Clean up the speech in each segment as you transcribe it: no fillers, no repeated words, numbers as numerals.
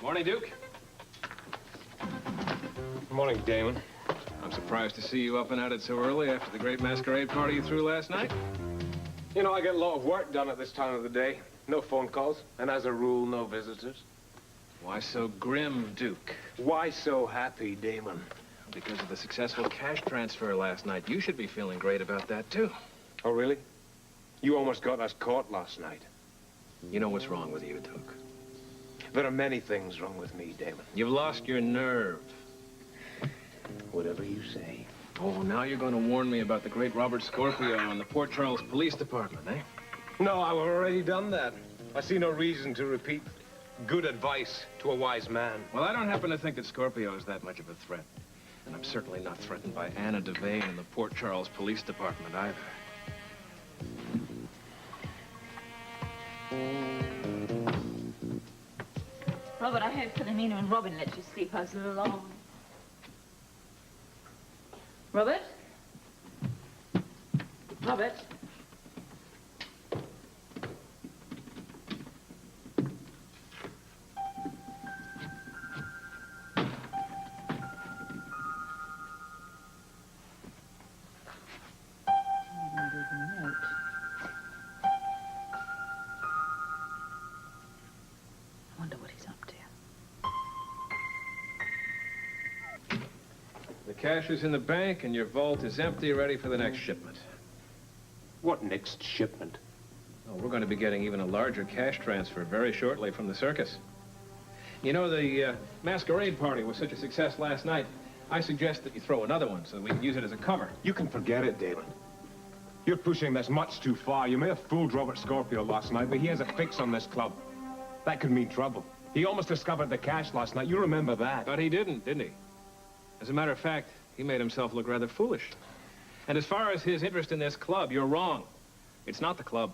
Morning, Duke. Good morning, Damon. I'm surprised to see you up and at it so early after the great masquerade party you threw last night. You know, I get a lot of work done at this time of the day. No phone calls, and as a rule, no visitors. Why so grim, Duke? Why so happy, Damon? Because of the successful cash transfer last night. You should be feeling great about that, too. Oh, really? You almost got us caught last night. You know what's wrong with you, Duke? There are many things wrong with me, Damon. You've lost your nerve. Whatever you say. Oh, now you're going to warn me about the great Robert Scorpio and the Port Charles Police Department, eh? No, I've already done that. I see no reason to repeat good advice to a wise man. Well, I don't happen to think that Scorpio is that much of a threat. And I'm certainly not threatened by Anna Devane and the Port Charles Police Department either. Robert, I hope Philomena and Robin let you sleep us along. Robert? Robert? The cash is in the bank, and your vault is empty, ready for the next shipment. What next shipment? Oh, we're going to be getting even a larger cash transfer very shortly from the circus. You know, the masquerade party was such a success last night. I suggest that you throw another one so that we can use it as a cover. You can forget it, Damon. You're pushing this much too far. You may have fooled Robert Scorpio last night, but he has a fix on this club. That could mean trouble. He almost discovered the cash last night. You remember that. But he didn't he? As a matter of fact, he made himself look rather foolish. And as far as his interest in this club, you're wrong. It's not the club.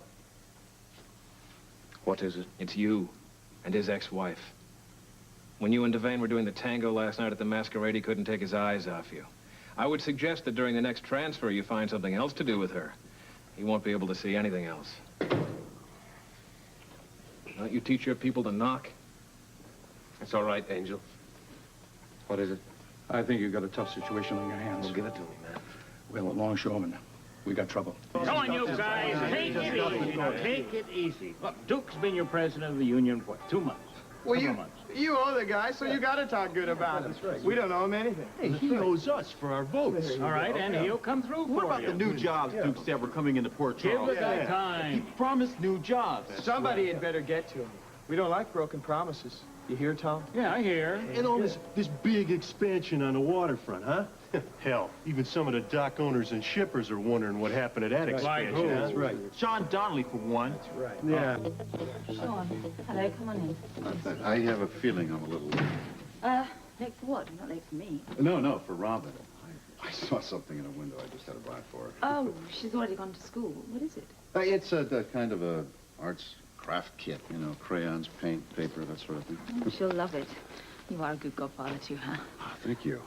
What is it? It's you and his ex-wife. When you and Devane were doing the tango last night at the masquerade, he couldn't take his eyes off you. I would suggest that during the next transfer, you find something else to do with her. He won't be able to see anything else. Don't you teach your people to knock? It's all right, Angel. What is it? I think you've got a tough situation on your hands. Well, give it to me, man. Well, at longshoremen, we got trouble. Come on, you guys. Take it easy. Take it easy. Look, Duke's been your president of the union for 2 months. Well, you owe the guy, so you got to talk good about him. That's right. We don't owe him anything. Hey, he owes us for our votes. All right, and he'll come through for you. What about the new jobs Duke said were coming into Port Charles? Give the guy time. He promised new jobs. Somebody had better get to him. We don't like broken promises. You hear, Tom? Yeah, I hear. And all this big expansion on the waterfront, huh? Hell, even some of the dock owners and shippers are wondering what happened to that expansion. Like who? That's right. Sean Donnelly, for one. That's right. Yeah. Sean, hello, come on in. I have a feeling I'm a little... Late for what? Not late for me. No, for Robin. I saw something in a window. I just had to buy it for her. Oh, she's already gone to school. What is it? It's a kind of a arts craft kit, you know, crayons, paint, paper, that sort of thing. Oh, she'll love it. You are a good godfather too, huh? Oh, thank you.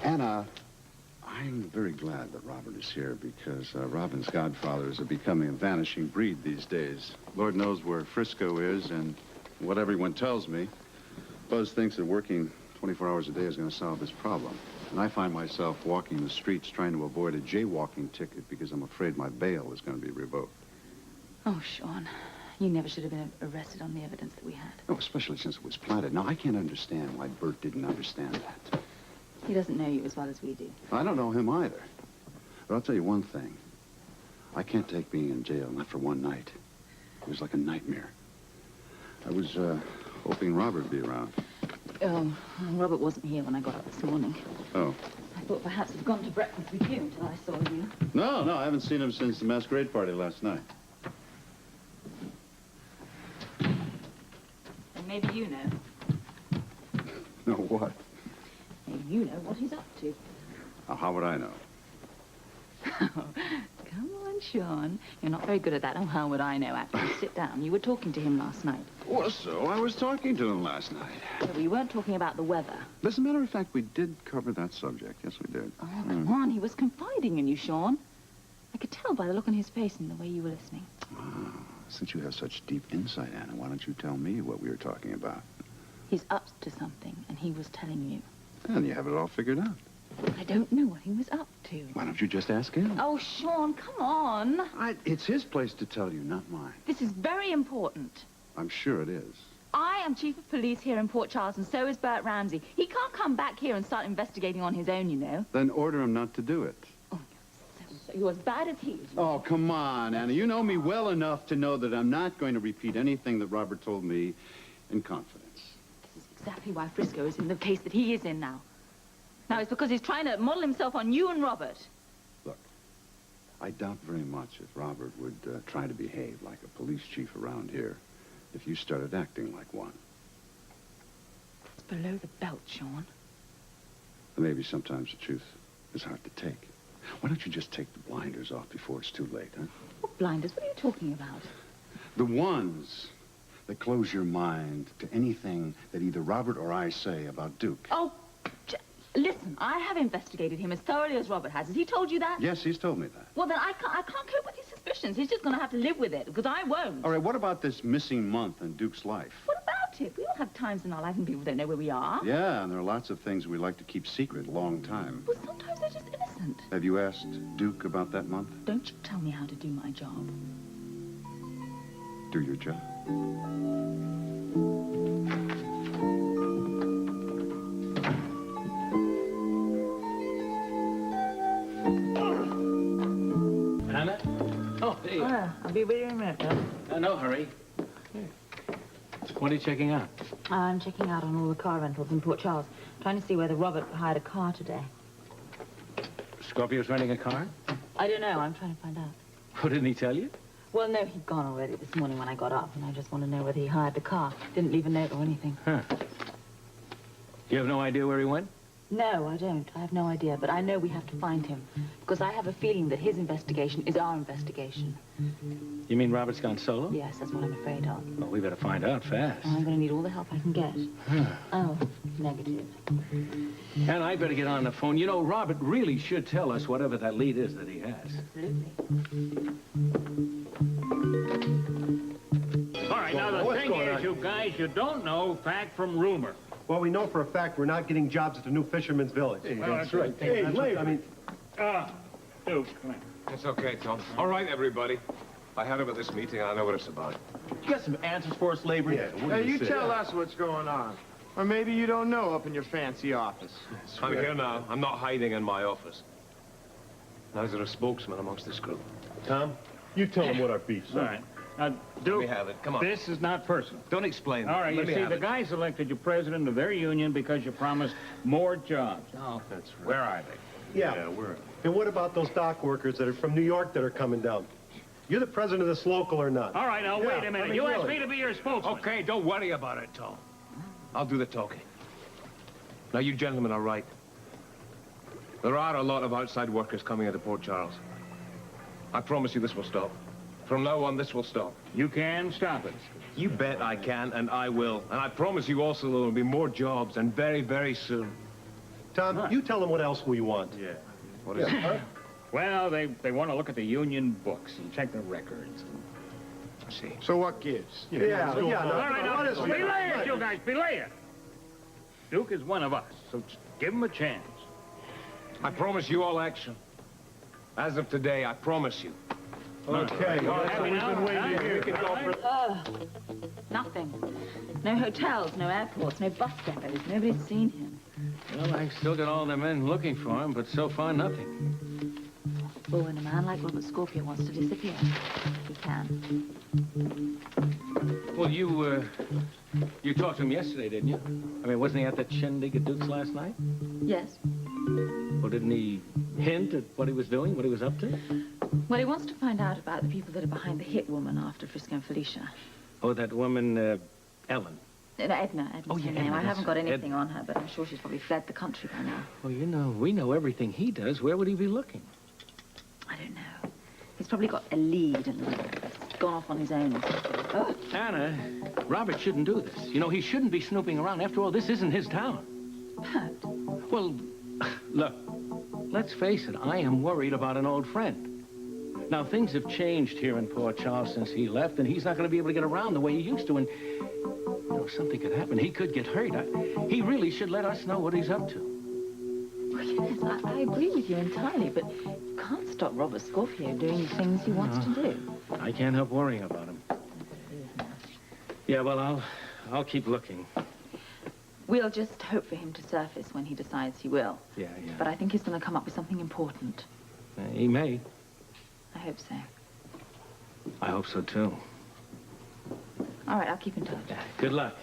Anna, I'm very glad that Robert is here because Robin's godfathers are becoming a vanishing breed these days. Lord knows where Frisco is, and what everyone tells me, Buzz thinks that working 24 hours a day is going to solve his problem. And I find myself walking the streets trying to avoid a jaywalking ticket because I'm afraid my bail is going to be revoked. Oh, Sean, you never should have been arrested on the evidence that we had. Oh, especially since it was planted. Now, I can't understand why Bert didn't understand that. He doesn't know you as well as we do. I don't know him either. But I'll tell you one thing. I can't take being in jail, not for one night. It was like a nightmare. I was hoping Robert would be around. Oh, Robert wasn't here when I got up this morning. Oh. I thought perhaps he'd gone to breakfast with you until I saw you. No, I haven't seen him since the masquerade party last night. Maybe you know. No, what? Maybe you know what he's up to. How would I know? Come on, Sean. You're not very good at that. Oh, how would I know? Actually, sit down. You were talking to him last night. Well, so I was talking to him last night. But we weren't talking about the weather. As a matter of fact, we did cover that subject. Yes, we did. Oh, come on. He was confiding in you, Sean. I could tell by the look on his face and the way you were listening. Oh, Since you have such deep insight, Anna, why don't you tell me what we were talking about? He's up to something, and he was telling you. And you have it all figured out. I don't know what he was up to. Why don't you just ask him? Oh, Sean, come on. It's his place to tell you, not mine. This is very important. I'm sure it is. I am chief of police here in Port Charles, and so is Bert Ramsey. He can't come back here and start investigating on his own, you know. Then order him not to do it. Oh, so you're as bad as he is. Oh, come on, Anna. You know me well enough to know that I'm not going to repeat anything that Robert told me in confidence. This is exactly why Frisco is in the case that he is in now. Now, it's because he's trying to model himself on you and Robert. Look, I doubt very much if Robert would try to behave like a police chief around here if you started acting like one. It's below the belt, Sean. And maybe sometimes the truth is hard to take. Why don't you just take the blinders off before it's too late, huh? What blinders? What are you talking about? The ones that close your mind to anything that either Robert or I say about Duke. Oh, listen, I have investigated him as thoroughly as Robert has. Has he told you that? Yes, he's told me that. Well, then I can't cope with his suspicions. He's just going to have to live with it, because I won't. All right, what about this missing month in Duke's life? What about it? We all have times in our life when people don't know where we are. Yeah, and there are lots of things we like to keep secret a long time. Well, sometimes they're just innocent. Have you asked Duke about that month? Don't you tell me how to do my job. Do your job. Anna? Oh, hey. I'll be with you in a minute, Bill. No hurry. What are you checking out? I'm checking out on all the car rentals in Port Charles, trying to see whether Robert hired a car today. Scorpio's renting a car? I don't know. I'm trying to find out. Oh, didn't he tell you? Well, no, he'd gone already this morning when I got up, and I just want to know whether he hired the car. Didn't leave a note or anything. Huh. You have no idea where he went? No, I don't. I have no idea, but I know we have to find him, because I have a feeling that his investigation is our investigation. You mean Robert's gone solo? Yes, that's what I'm afraid of. Well, we better find out fast. I'm going to need all the help I can get. Oh, negative. And I better get on the phone. You know, Robert really should tell us whatever that lead is that he has. Absolutely. All right, now the thing is, you guys, you don't know fact from rumor. Well, we know for a fact we're not getting jobs at the new Fisherman's Village. Well, that's right. Hey, Lavery. I mean, Duke, come on. It's okay, Tom. All right, everybody. I heard about this meeting. I know what it's about. You got some answers for us, Lavery? yeah, what Hey, do you say? tell us what's going on. Or maybe you don't know up in your fancy office. I'm here now. I'm not hiding in my office. Now, is there a spokesman amongst this group? Tom, you tell them what our beef's. All right. Now, Let Duke, me have it. Come on. this is not personal. Don't explain. All right, Let you me see, have the it. guys elected you president of their union because you promised more jobs. Oh, That's right. where are they? Yeah, we're... And what about those dock workers that are from New York that are coming down? You're the president of this local or not? All right, now, Yeah, wait a minute. I mean, You asked really. me to be your spokesman. Okay, don't worry about it, Tom. I'll do the talking. Now, you gentlemen are right. There are a lot of outside workers coming into Port Charles. I promise you this will stop. From now on, this will stop. You can stop it. You bet I can, and I will. And I promise you also there will be more jobs, and very, very soon. Tom, you tell them what else we want. Yeah. What is it? Well, they want to look at the union books and check the records. See. So what gives? Yeah, All right, now, belay it, you guys, belay it. Duke is one of us, so just give him a chance. I promise you all action. As of today, I promise you. Okay, all right, so we've been waiting here. We can go for... Nothing. No hotels, no airports, no bus depots. Nobody's seen him. Well, I've still got all the men looking for him, but so far, nothing. Well, when a man like Robert Scorpio wants to disappear, he can. Well, you talked to him yesterday, didn't you? I mean, wasn't he at that shindig at Duke's last night? Yes. Well, didn't he hint at what he was doing, what he was up to? Well, he wants to find out about the people that are behind the hit woman after Frisco and Felicia. Oh, that woman, Ellen. Edna's Oh, yeah, her name. Edna, I haven't that's got anything on her, but I'm sure she's probably fled the country by now. Well, you know, we know everything he does. Where would he be looking? I don't know. He's probably got a lead and gone off on his own or something. Oh. Anna, Robert shouldn't do this. You know, he shouldn't be snooping around. After all, this isn't his town. Bert. Well, look, let's face it. I am worried about an old friend. Now, things have changed here in Port Charles since he left, and he's not going to be able to get around the way he used to. And, you know, something could happen. He could get hurt. He really should let us know what he's up to. Well, yes, I agree with you entirely, but you can't stop Robert Scorpio doing the things he wants to do. I can't help worrying about him. Yeah, well, I'll keep looking. We'll just hope for him to surface when he decides he will. Yeah. But I think he's going to come up with something important. He may. I hope so. I hope so, too. All right, I'll keep in touch. Good luck.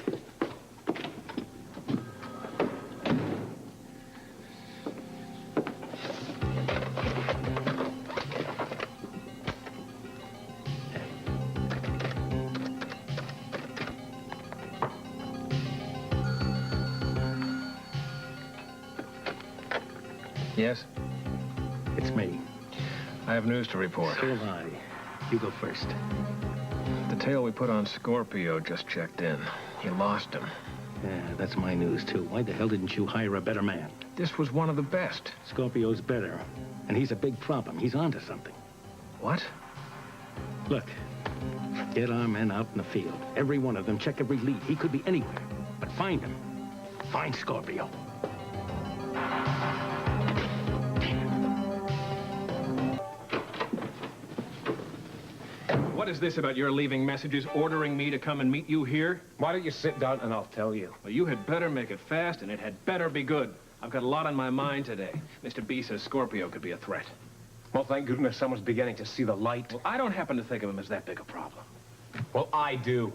Yes? It's me. I have news to report. So have I. You go first. The tail we put on Scorpio just checked in. You lost him. Yeah, that's my news, too. Why the hell didn't you hire a better man? This was one of the best. Scorpio's better, and he's a big problem. He's onto something. What? Look, get our men out in the field. Every one of them, check every lead. He could be anywhere. But find him. Find Scorpio. What is this about your leaving messages ordering me to come and meet you here? Why don't you sit down and I'll tell you? Well, you had better make it fast, and it had better be good. I've got a lot on my mind today. Mr. B says Scorpio could be a threat. Well, thank goodness someone's beginning to see the light. Well, I don't happen to think of him as that big a problem. Well, I do.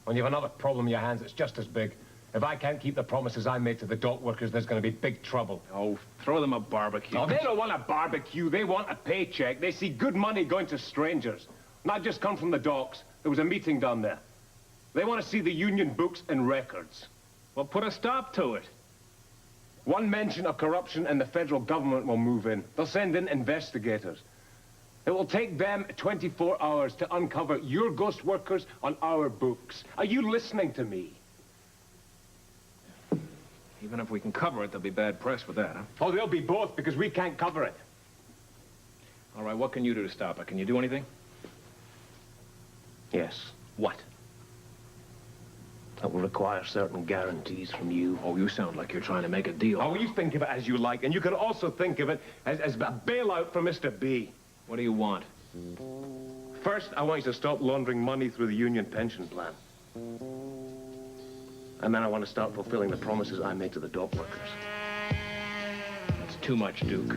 When you have another problem in your hands, it's just as big. If I can't keep the promises I made to the dock workers, there's going to be big trouble. Oh, throw them a barbecue. Oh, they don't want a barbecue. They want a paycheck. They see good money going to strangers. Not just come from the docks. There was a meeting down there. They want to see the union books and records. Well, put a stop to it. One mention of corruption and the federal government will move in. They'll send in investigators. It will take them 24 hours to uncover your ghost workers on our books. Are you listening to me? Even if we can cover it, there'll be bad press with that, huh? Oh, they'll be both because we can't cover it. All right, what can you do to stop it? Can you do anything? Yes. What? That will require certain guarantees from you. Oh, you sound like you're trying to make a deal. Oh, you think of it as you like, and you can also think of it as a bailout for Mr. B. What do you want? First, I want you to stop laundering money through the union pension plan. And then I want to start fulfilling the promises I made to the dock workers. That's too much, Duke.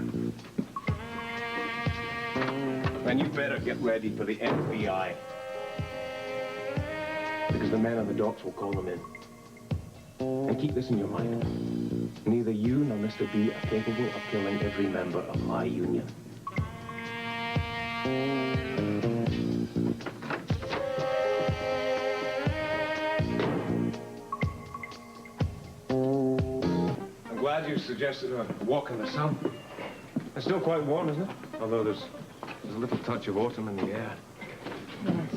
Then you better get ready for the FBI. Because the men on the docks will call them in. And keep this in your mind. Neither you nor Mr. B are capable of killing every member of my union. I'm glad you suggested a walk in the sun. It's still quite warm, isn't it? Although there's a little touch of autumn in the air. Yes.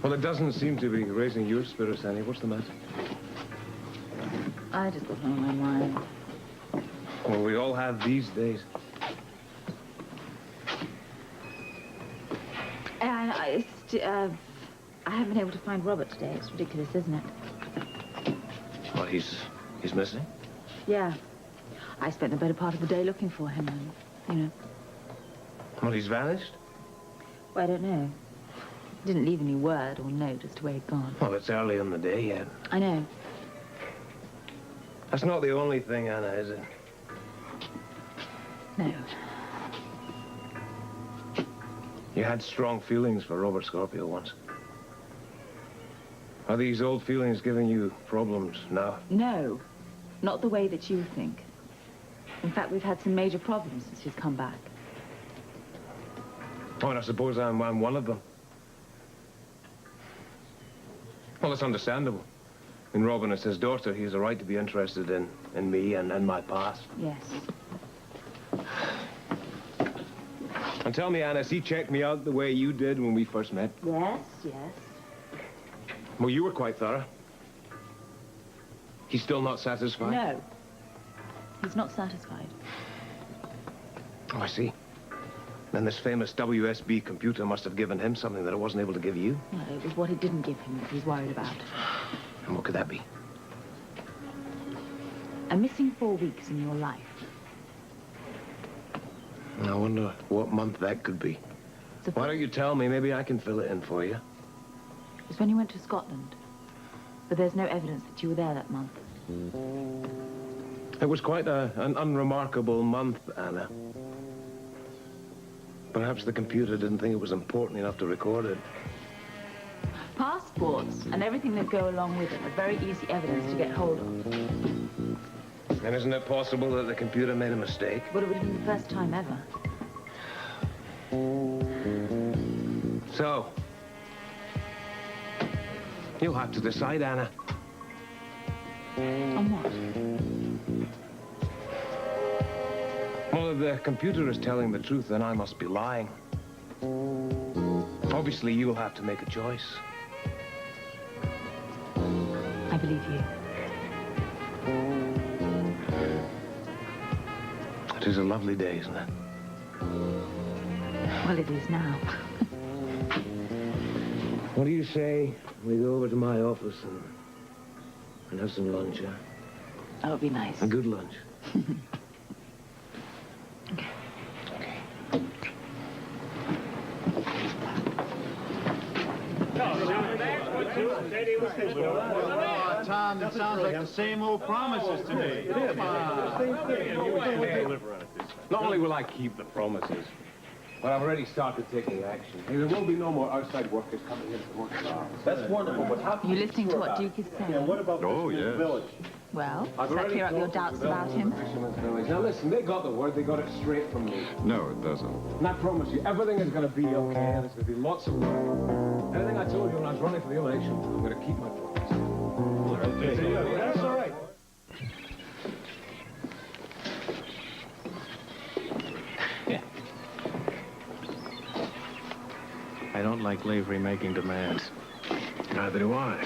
Well, it doesn't seem to be raising your spirits any. What's the matter? I just got on my mind. Well, we all have these days. I haven't been able to find Robert today. It's ridiculous, isn't it? Well, he's missing? Yeah. I spent the better part of the day looking for him, and, you know. Well, he's vanished? Well, I don't know. Didn't leave any word or note as to where he'd gone. Well, it's early in the day yet. I know. That's not the only thing, Anna, is it? No. You had strong feelings for Robert Scorpio once. Are these old feelings giving you problems now? No. Not the way that you think. In fact, we've had some major problems since he's come back. Oh, and I suppose I'm one of them. Well, it's understandable. In Robin, it's his daughter. He has a right to be interested in me and my past. Yes. And tell me, Anna, has he checked me out the way you did when we first met? Yes, yes. Well, you were quite thorough. He's still not satisfied? No. He's not satisfied. Oh, I see. And this famous WSB computer must have given him something that it wasn't able to give you. Well, it was what it didn't give him that he's worried about. And what could that be? A missing 4 weeks in your life. I wonder what month that could be. Why don't you tell me? Maybe I can fill it in for you. It's when you went to Scotland. But there's no evidence that you were there that month. It was quite an unremarkable month, Anna. Perhaps the computer didn't think it was important enough to record it. Passports and everything that go along with it are very easy evidence to get hold of. And isn't it possible that the computer made a mistake? But it would have been the first time ever. So, you'll have to decide, Anna. On what? Well, if the computer is telling the truth, then I must be lying. Obviously, you'll have to make a choice. I believe you. It is a lovely day, isn't it? Well, it is now. What do you say we go over to my office and have some lunch, huh? That would be nice. A good lunch. Oh, Tom, that sounds like the same old promises to me. Come on. Not only will I keep the promises, but I've already started taking action. There will be no more outside workers coming into Port Charles. That's wonderful, but how Are you listening to what Duke is saying? Oh, yes. Well, does that clear up your doubts about him? Now listen, they got the word. They got it straight from me. No, it doesn't. And I promise you, everything is going to be okay, and there's going to be lots of work. Everything I told you when I was running for the election, I'm going to keep my promise. Okay, that's all right. I don't like Lavery making demands. Neither do I.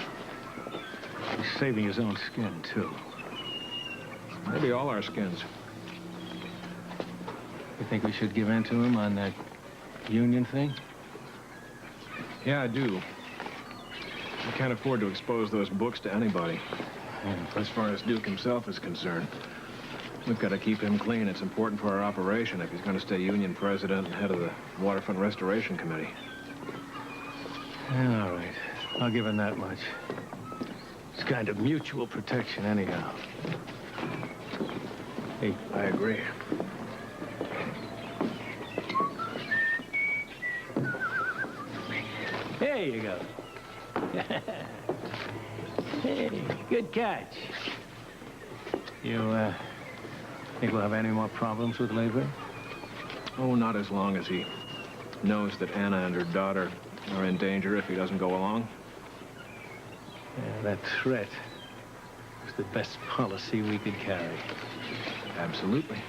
He's saving his own skin, too. Maybe all our skins. You think we should give in to him on that union thing? Yeah, I do. I can't afford to expose those books to anybody. As far as Duke himself is concerned, we've got to keep him clean. It's important for our operation if he's going to stay union president and head of the Waterfront Restoration Committee. Yeah, all right. I'll give him that much. It's kind of mutual protection anyhow. Hey, I agree. there you go. Hey, good catch. You, think we'll have any more problems with Lavery? Oh, not as long as he knows that Anna and her daughter are in danger if he doesn't go along. Yeah, that threat is the best policy we could carry. Absolutely.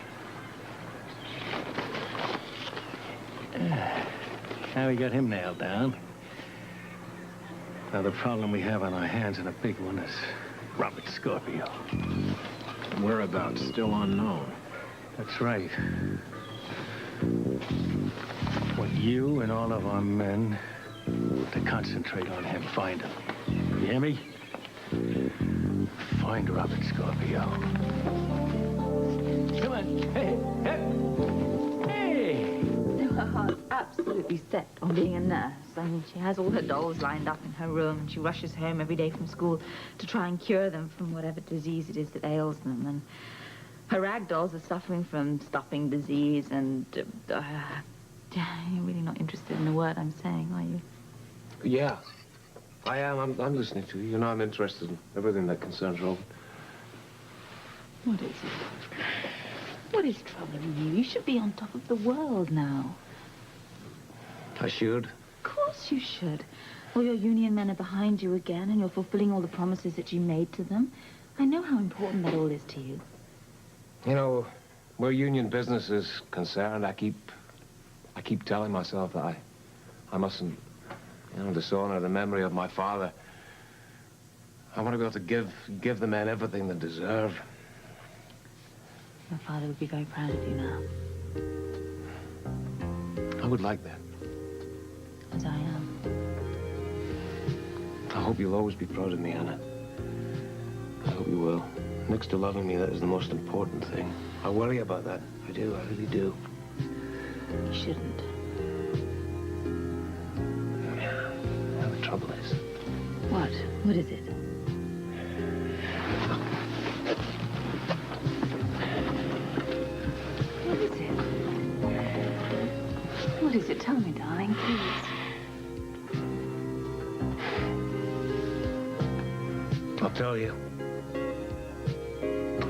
Now we got him nailed down. Now the problem we have on our hands, and a big one, is Robert Scorpio. Whereabouts still unknown. That's right. Want you and all of our men to concentrate on him. Find him. You hear me? Find Robert Scorpio. Come on. Hey, hey. Hey. Her heart's absolutely set on being a nurse. I mean, she has all her dolls lined up in her room, and she rushes home every day from school to try and cure them from whatever disease it is that ails them. And her rag dolls are suffering from stuffing disease, and you're really not interested in the word I'm saying, are you? Yeah, I am. I'm listening to you. You know, I'm interested in everything that concerns Robert. What is it? What is troubling you? You should be on top of the world now. I should. Of course you should. All your union men are behind you again, and you're fulfilling all the promises that you made to them. I know how important that all is to you. You know, where union business is concerned, I keep telling myself that I mustn't, dishonor the memory of my father. I want to be able to give the men everything they deserve. Your father would be very proud of you now. I would like that. As I am. I hope you'll always be proud of me, Anna. I hope you will. Next to loving me, that is the most important thing. I worry about that. I do, I really do. You shouldn't. Now the trouble is... What? What is it? What is it? What is it? Tell me, darling, please. I'll tell you.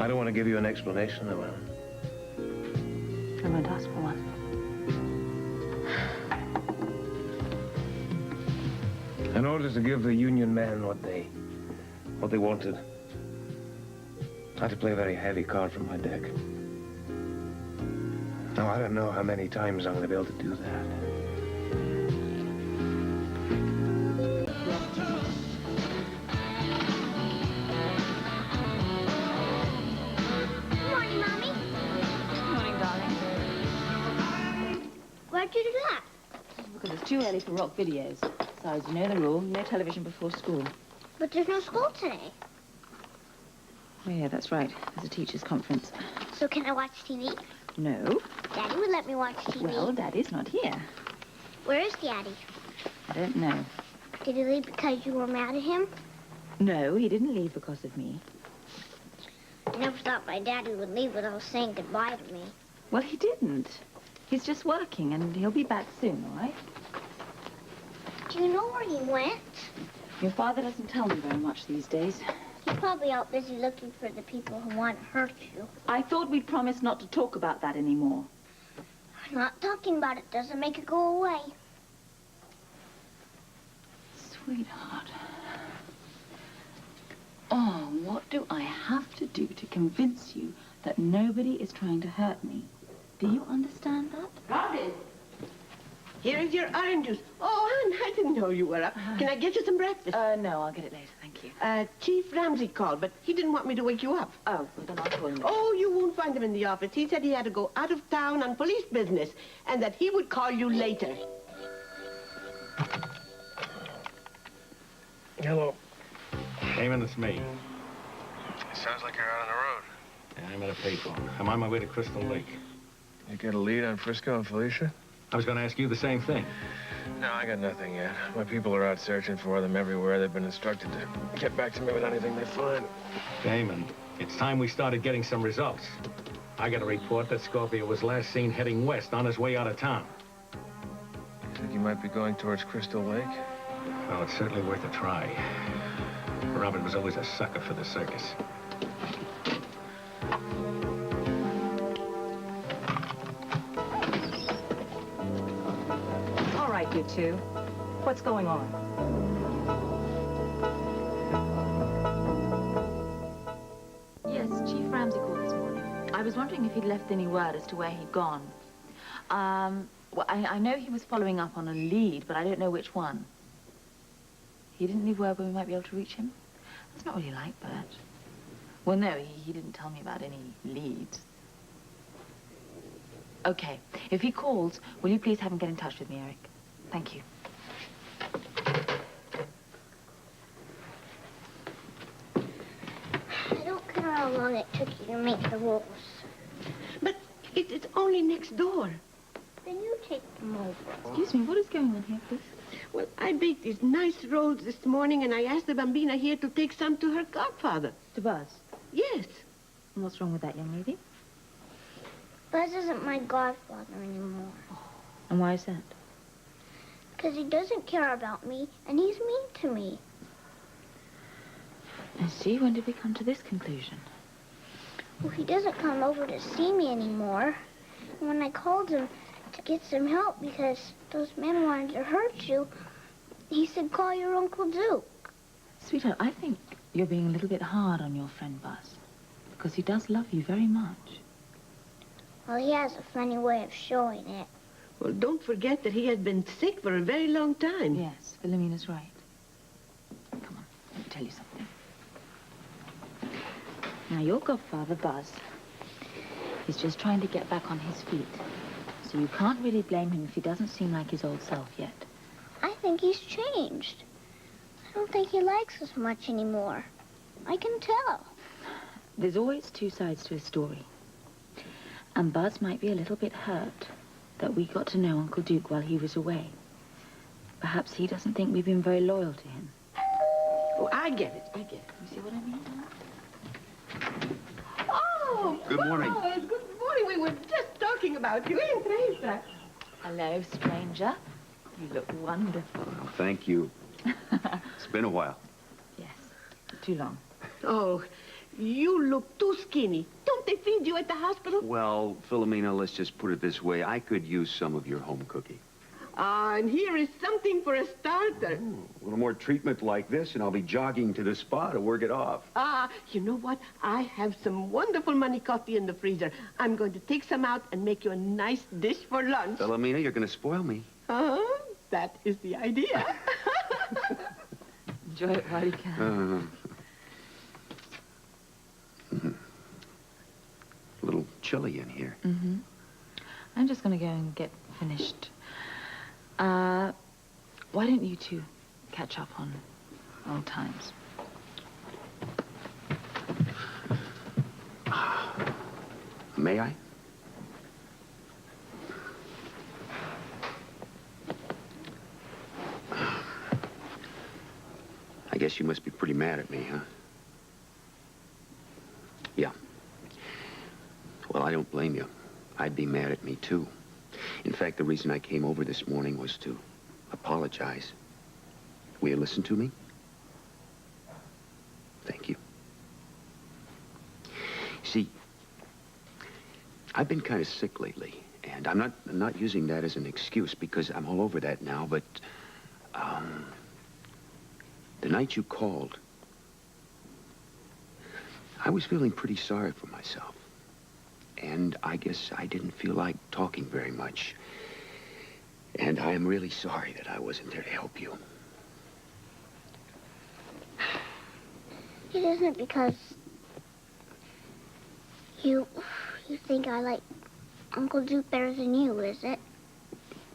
I don't want to give you an explanation, I will. I won't ask for one. In order to give the Union men what they wanted, I had to play a very heavy card from my deck. Now, I don't know how many times I'm going to be able to do that. Good morning, Mommy. Good morning, darling. Why'd you do that? Because it's too early for rock videos. Besides, you know the rule, no television before school. But there's no school today. Oh, yeah, that's right. There's a teacher's conference. So can I watch TV? No. Daddy would let me watch TV. Well, Daddy's not here. Where is Daddy? I don't know. Did he leave because you were mad at him? No, he didn't leave because of me. I never thought my daddy would leave without saying goodbye to me. Well, he didn't. He's just working, and he'll be back soon, all right? Do you know where he went? Your father doesn't tell me very much these days. He's probably out busy looking for the people who want to hurt you. I thought we'd promised not to talk about that anymore. Not talking about it doesn't make it go away. Sweetheart. Oh, what do I have to do to convince you that nobody is trying to hurt me? Do you understand that? Robin, here is your orange juice. Oh, Ann, I didn't know you were up. Can I get you some breakfast? No, I'll get it later, thank you. Chief Ramsey called, but he didn't want me to wake you up. Oh, well, then I'll call him. Oh, you won't find him in the office. He said he had to go out of town on police business, and that he would call you later. Hello. Damon, it's me. Sounds like you're out on the road. Yeah, I'm at a payphone. I'm on my way to Crystal Lake. You get a lead on Frisco and Felicia? I was going to ask you the same thing. No, I got nothing yet. My people are out searching for them everywhere. They've been instructed to get back to me with anything they find. Damon, it's time we started getting some results. I got a report that Scorpio was last seen heading west on his way out of town. You think he might be going towards Crystal Lake? Well, it's certainly worth a try. Robin was always a sucker for the circus. All right, you two. What's going on? Yes, Chief Ramsey called this morning. I was wondering if he'd left any word as to where he'd gone. Well, I know he was following up on a lead, but I don't know which one. He didn't leave word where we might be able to reach him? That's not really like Bert. Well, no, he didn't tell me about any leads. Okay, if he calls, will you please have him get in touch with me, Eric? Thank you. I don't care how long it took you to make the rules. But it's only next door. Then you take them over. Excuse me, what is going on here, please? Well, I baked these nice rolls this morning, and I asked the Bambina here to take some to her godfather. To Buzz? Yes. And what's wrong with that, young lady? Buzz isn't my godfather anymore. And why is that? Because he doesn't care about me, and he's mean to me. I see. When did we come to this conclusion? Well, he doesn't come over to see me anymore. And when I called him to get some help because those men wanted to hurt you, he said, call your Uncle Duke. Sweetheart, I think you're being a little bit hard on your friend Buzz. Because he does love you very much. Well, he has a funny way of showing it. Well, don't forget that he has been sick for a very long time. Yes, Philomena's right. Come on, let me tell you something. Now, your godfather, Buzz, is just trying to get back on his feet. So so you can't really blame him if he doesn't seem like his old self yet. I think he's changed. I don't think he likes us much anymore. I can tell. There's always two sides to a story. And Buzz might be a little bit hurt that we got to know Uncle Duke while he was away. Perhaps he doesn't think we've been very loyal to him. Oh, I get it. You see what I mean? Oh, Good morning. Buzz, good morning. We were just talking about you in Teresa. Hello, stranger. You look wonderful. Oh, thank you. It's been a while. Yes, too long. Oh, you look too skinny. Don't they feed you at the hospital? Well, Philomena, let's just put it this way. I could use some of your home cooking. And here is something for a starter. A little more treatment like this, and I'll be jogging to the spa to work it off. You know what? I have some wonderful money coffee in the freezer. I'm going to take some out and make you a nice dish for lunch. Philomena, you're going to spoil me. That is the idea. Enjoy it while you can. A little chilly in here. Mm-hmm. I'm just going to go and get finished. Why don't you two catch up on old times? May I? I guess you must be pretty mad at me, huh? Yeah. Well, I don't blame you. I'd be mad at me, too. In fact, the reason I came over this morning was to apologize. Will you listen to me? Thank you. See, I've been kind of sick lately, and I'm not using that as an excuse because I'm all over that now, but the night you called, I was feeling pretty sorry for myself. And I guess I didn't feel like talking very much. And I am really sorry that I wasn't there to help you. It isn't because you think I like Uncle Duke better than you, is it?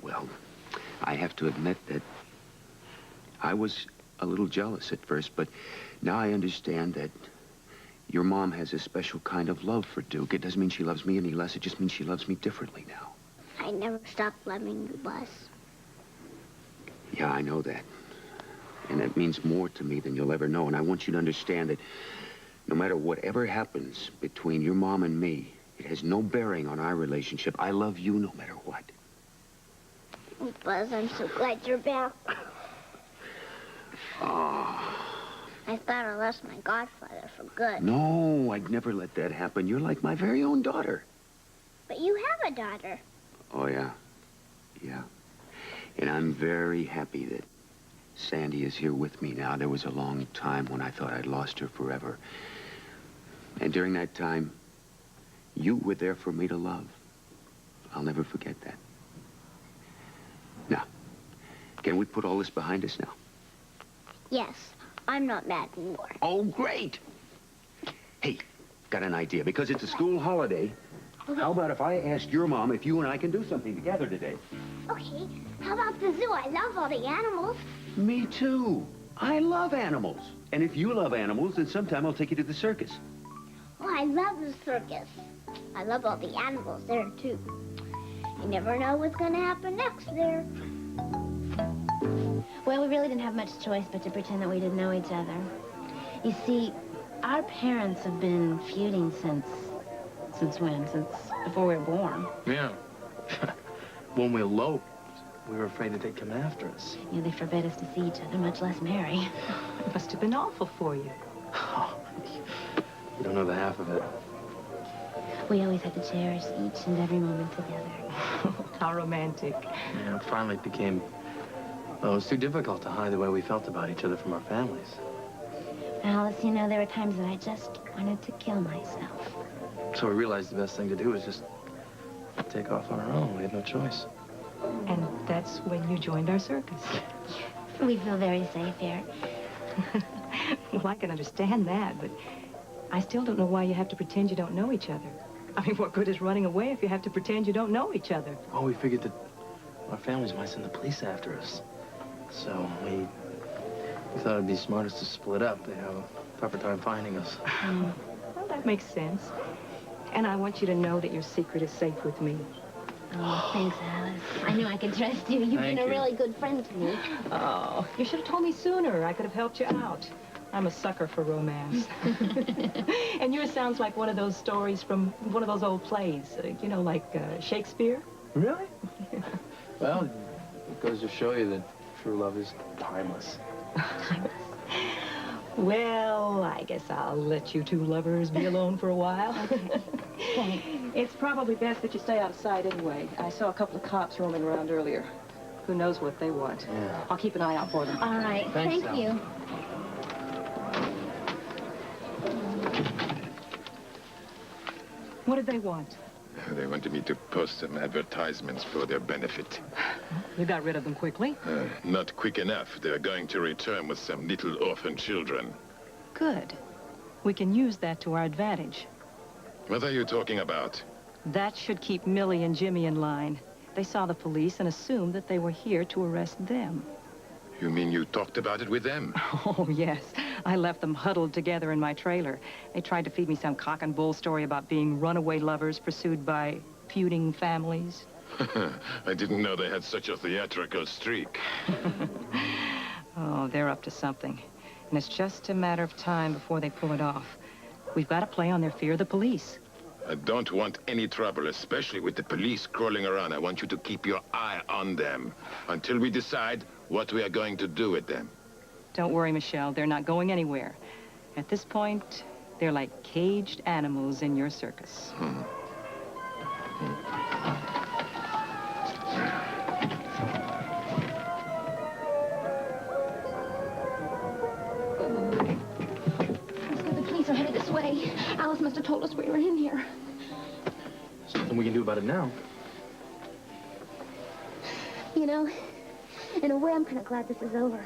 Well, I have to admit that I was a little jealous at first, but now I understand that your mom has a special kind of love for Duke. It doesn't mean she loves me any less. It just means she loves me differently now. I never stopped loving you, Buzz. Yeah, I know that. And that means more to me than you'll ever know. And I want you to understand that no matter whatever happens between your mom and me, it has no bearing on our relationship. I love you no matter what. Oh, Buzz, I'm so glad you're back. Oh. I thought I lost my godfather for good. No, I'd never let that happen. You're like my very own daughter. But you have a daughter. Oh, yeah. Yeah. And I'm very happy that Sandy is here with me now. There was a long time when I thought I'd lost her forever. And during that time, you were there for me to love. I'll never forget that. Now, can we put all this behind us now? Yes, I'm not mad anymore. Oh, great. Hey, got an idea. Because it's a school holiday, how about if I ask your mom if you and I can do something together today? Okay, how about the zoo? I love all the animals. Me too. I love animals. And if you love animals, then sometime I'll take you to the circus. Oh, I love the circus. I love all the animals there, too. You never know what's going to happen next there. Well, we really didn't have much choice but to pretend that we didn't know each other. You see, our parents have been feuding since when? Since before we were born. Yeah. When we eloped, we were afraid that they'd come after us. Yeah, they forbade us to see each other, much less marry. It must have been awful for you. You don't know the half of it. We always had to cherish each and every moment together. How romantic. Yeah, it finally became... Well, it was too difficult to hide the way we felt about each other from our families. Alice, you know, there were times that I just wanted to kill myself. So we realized the best thing to do was just take off on our own. We had no choice. And that's when you joined our circus. We feel very safe here. Well, I can understand that, but I still don't know why you have to pretend you don't know each other. I mean, what good is running away if you have to pretend you don't know each other? Oh, we figured that our families might send the police after us. So we thought it'd be smartest to split up. They'd have a tougher time finding us. Well, that makes sense. And I want you to know that your secret is safe with me. Oh, thanks, Alice. I knew I could trust you. You've been a really good friend to me. Oh, you should have told me sooner. I could have helped you out. I'm a sucker for romance. And yours sounds like one of those stories from one of those old plays, you know, like Shakespeare. Really? Yeah. Well, it goes to show you that true love is timeless. Timeless. Well, I guess I'll let you two lovers be alone for a while. Thanks. It's probably best that you stay out of sight anyway. I saw a couple of cops roaming around earlier. Who knows what they want? Yeah. I'll keep an eye out for them. All right. Thanks, Thank you. What did they want? They wanted me to post some advertisements for their benefit. You got rid of them quickly. Not quick enough. They're going to return with some little orphan children. Good. We can use that to our advantage. What are you talking about? That should keep Millie and Jimmy in line. They saw the police and assumed that they were here to arrest them. You mean you talked about it with them? Oh, yes. I left them huddled together in my trailer. They tried to feed me some cock and bull story about being runaway lovers pursued by feuding families. I didn't know they had such a theatrical streak. Oh, they're up to something. And it's just a matter of time before they pull it off. We've got to play on their fear of the police. I don't want any trouble, especially with the police crawling around. I want you to keep your eye on them until we decide what we are going to do with them. Don't worry, Michelle. They're not going anywhere. At this point, they're like caged animals in your circus. The police are headed this way. Alice must have told us we were in here. There's nothing we can do about it now. You know, in a way, I'm kind of glad this is over.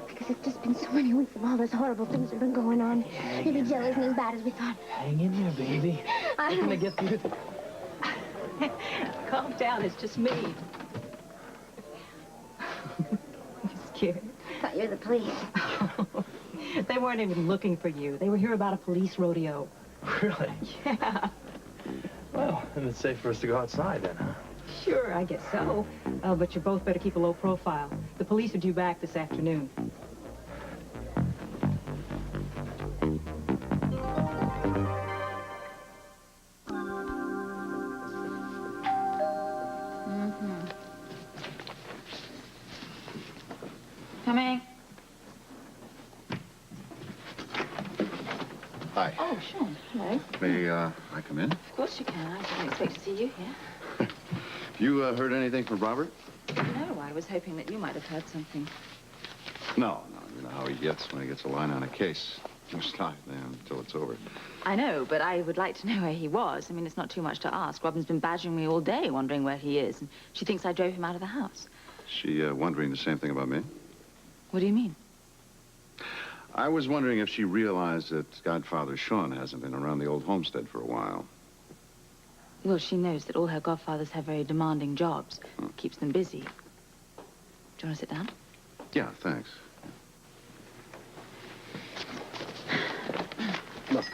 Because it's just been so many weeks of all those horrible things that have been going on. Maybe Jill isn't as bad as we thought. Hang in there, baby. I'm gonna get through it. Calm down, it's just me. You scared? I thought you were the police. They weren't even looking for you. They were here about a police rodeo. Really? Yeah. Well, then it's safe for us to go outside then, huh? Sure, I guess so. But you both better keep a low profile. The police are due back this afternoon. Coming. Hi. Oh, sure. Hello. May I come in? Of course you can. I didn't expect to see you here. You heard anything from Robert? No, I was hoping that you might have heard something. No. You know how he gets when he gets a line on a case. No stop there until it's over. I know, but I would like to know where he was. I mean, it's not too much to ask. Robin's been badgering me all day, wondering where he is. And she thinks I drove him out of the house. She wondering the same thing about me? What do you mean? I was wondering if she realized that Godfather Sean hasn't been around the old homestead for a while. Well, she knows that all her godfathers have very demanding jobs. Keeps them busy. Do you want to sit down? Yeah, thanks. Look,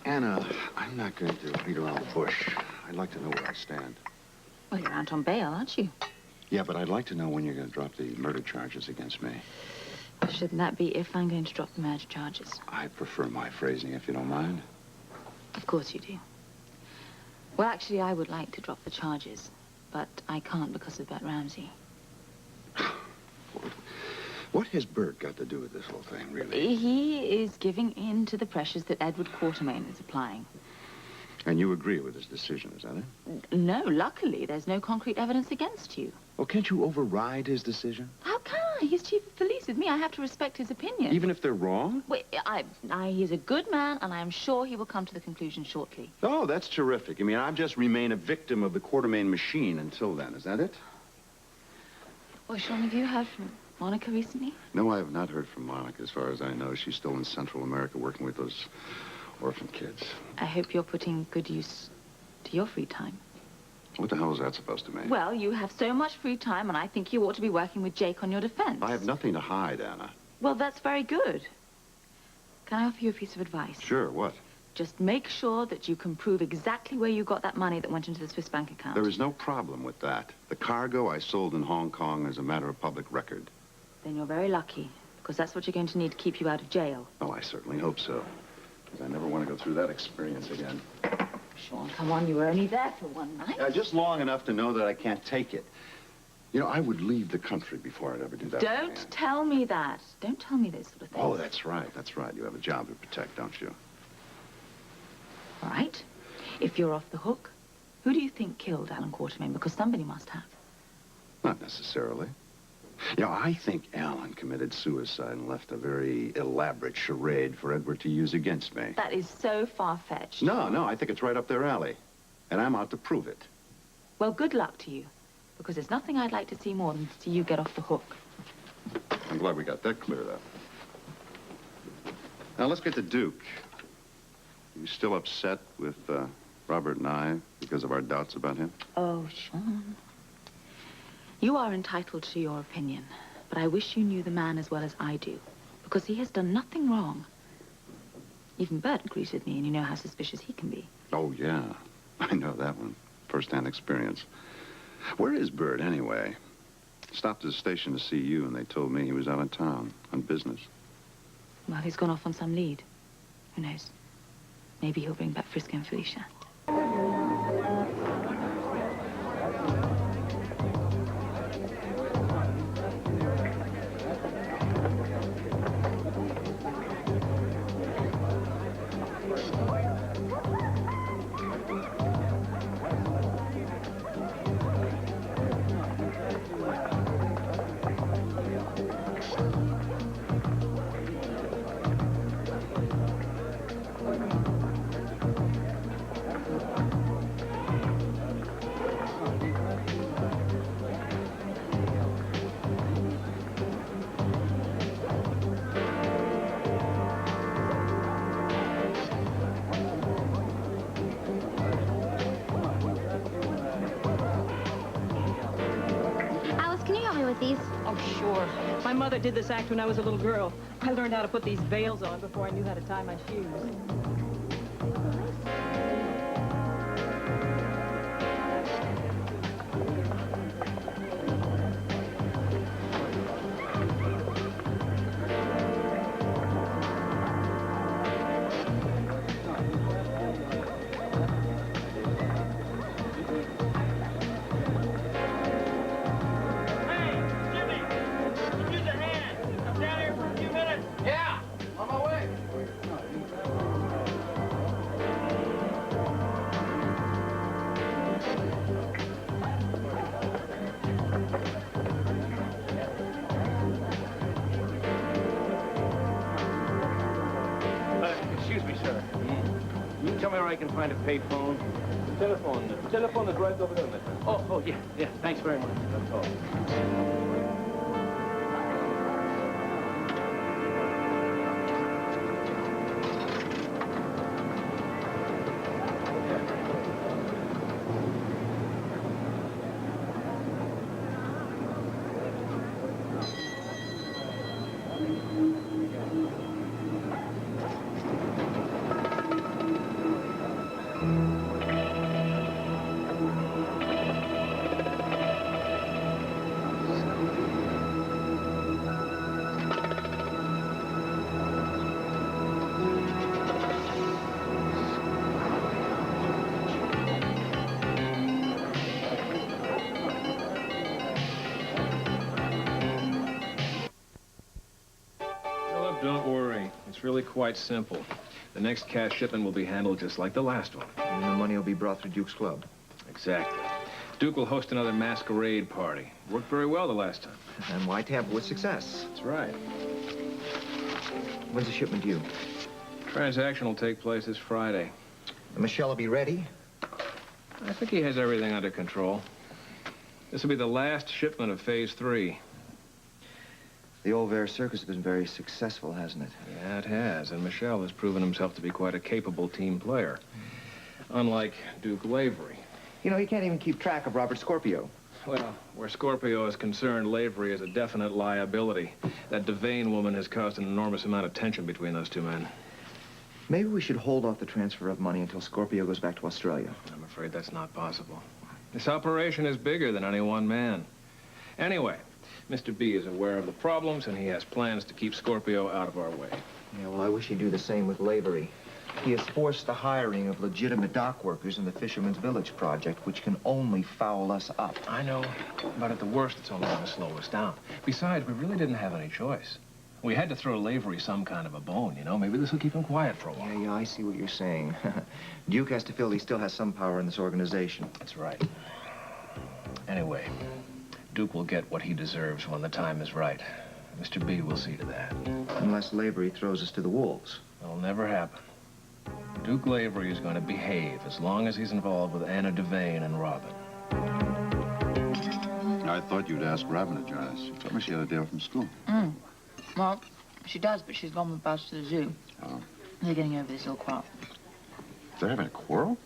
Anna, I'm not going to beat around the bush. I'd like to know where I stand. Well, you're out on bail, aren't you? Yeah, but I'd like to know when you're going to drop the murder charges against me. Shouldn't that be if I'm going to drop the murder charges? I prefer my phrasing, if you don't mind. Of course you do. Well, actually, I would like to drop the charges, but I can't because of Bert Ramsey. What has Bert got to do with this whole thing, really? He is giving in to the pressures that Edward Quatermain is applying. And you agree with his decision, is that it? No, luckily, there's no concrete evidence against you. Well, can't you override his decision? How can I? He's chief of police with me. I have to respect his opinion. Even if they're wrong? Well, he's a good man, and I am sure he will come to the conclusion shortly. Oh, that's terrific. I mean, I've just remained a victim of the Quatermain machine until then. Is that it? Well, Sean, have you heard from Monica recently? No, I have not heard from Monica. As far as I know, she's still in Central America working with those orphan kids. I hope you're putting good use to your free time. What the hell is that supposed to mean? Well, you have so much free time, and I think you ought to be working with Jake on your defense. I have nothing to hide, Anna. Well, that's very good. Can I offer you a piece of advice? Sure, what? Just make sure that you can prove exactly where you got that money that went into the Swiss bank account. There is no problem with that. The cargo I sold in Hong Kong is a matter of public record. Then you're very lucky, because that's what you're going to need to keep you out of jail. Oh, I certainly hope so. Because I never want to go through that experience again. Sean, come on, you were only there for one night. Just long enough to know that I can't take it. You know, I would leave the country before I'd ever do that. Don't tell me that. Don't tell me those sort of things. Oh, that's right. That's right. You have a job to protect, don't you? All right. If you're off the hook, who do you think killed Alan Quartermain? Because somebody must have. Not necessarily. You know, I think Alan committed suicide and left a very elaborate charade for Edward to use against me. That is so far-fetched. No, I think it's right up their alley. And I'm out to prove it. Well, good luck to you. Because there's nothing I'd like to see more than to see you get off the hook. I'm glad we got that cleared up. Now, let's get to Duke. You still upset with Robert and I because of our doubts about him? Oh, Sean. You are entitled to your opinion, but I wish you knew the man as well as I do, because he has done nothing wrong. Even Bert agrees with me, and you know how suspicious he can be. Oh, yeah. I know that one. First-hand experience. Where is Bert, anyway? Stopped at the station to see you, and they told me he was out of town on business. Well, he's gone off on some lead. Who knows? Maybe he'll bring back Frisco and Felicia. My mother did this act when I was a little girl. I learned how to put these veils on before I knew how to tie my shoes. I can find a payphone. Telephone is right over there, my friend. Oh, yeah. Thanks very much. That's all. Don't worry. It's really quite simple. The next cash shipment will be handled just like the last one. And the money will be brought through Duke's club. Exactly. Duke will host another masquerade party. Worked very well the last time. And why tamper with success? That's right. When's the shipment due? Transaction will take place this Friday. And Michelle will be ready? I think he has everything under control. This will be the last shipment of Phase 3. The old Circus has been very successful, hasn't it? Yeah, it has. And Michelle has proven himself to be quite a capable team player. Unlike Duke Lavery. You know, he can't even keep track of Robert Scorpio. Well, where Scorpio is concerned, Lavery is a definite liability. That Devane woman has caused an enormous amount of tension between those two men. Maybe we should hold off the transfer of money until Scorpio goes back to Australia. I'm afraid that's not possible. This operation is bigger than any one man. Anyway, Mr. B is aware of the problems, and he has plans to keep Scorpio out of our way. Yeah, well, I wish he'd do the same with Lavery. He has forced the hiring of legitimate dock workers in the Fisherman's Village project, which can only foul us up. I know, but at the worst, it's only going to slow us down. Besides, we really didn't have any choice. We had to throw Lavery some kind of a bone, you know? Maybe this will keep him quiet for a while. Yeah, I see what you're saying. Duke has to feel he still has some power in this organization. That's right. Anyway, Duke will get what he deserves when the time is right. Mr. B will see to that. Unless Lavery throws us to the wolves. That'll never happen. Duke Lavery is going to behave as long as he's involved with Anna Devane and Robin. I thought you'd ask Robin to join us. She told me she had a day off from school. Well, she does, but she's gone with Buzz to the zoo. Oh. They're getting over this little quarrel. They're having a quarrel?